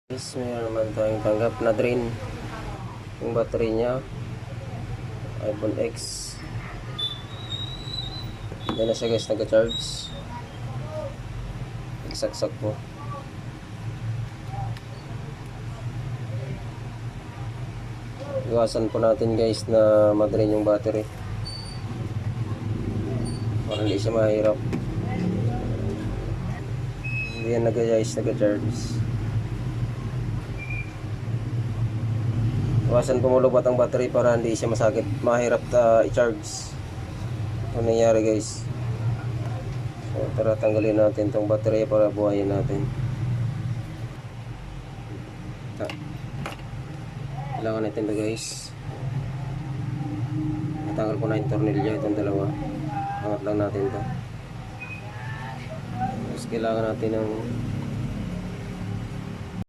Guys, mayroon naman tayong tanggap na drain yung battery niya, iPhone X. Yan na siya guys, nag-charge. Nagsaksak po. Iwasan po natin guys na ma-drain yung battery para hindi siya mahirap. Hindi yan guys, nag-charge. Iwasan pumulubat ang battery para hindi siya masakit, mahirap i-charge. Ito nangyari guys. So tara, tanggalin natin itong battery para buhayin natin. Kailangan natin ito guys. Natanggal ko na yung tornilyo, itong dalawa. Angat lang natin ito. Tapos kailangan natin ng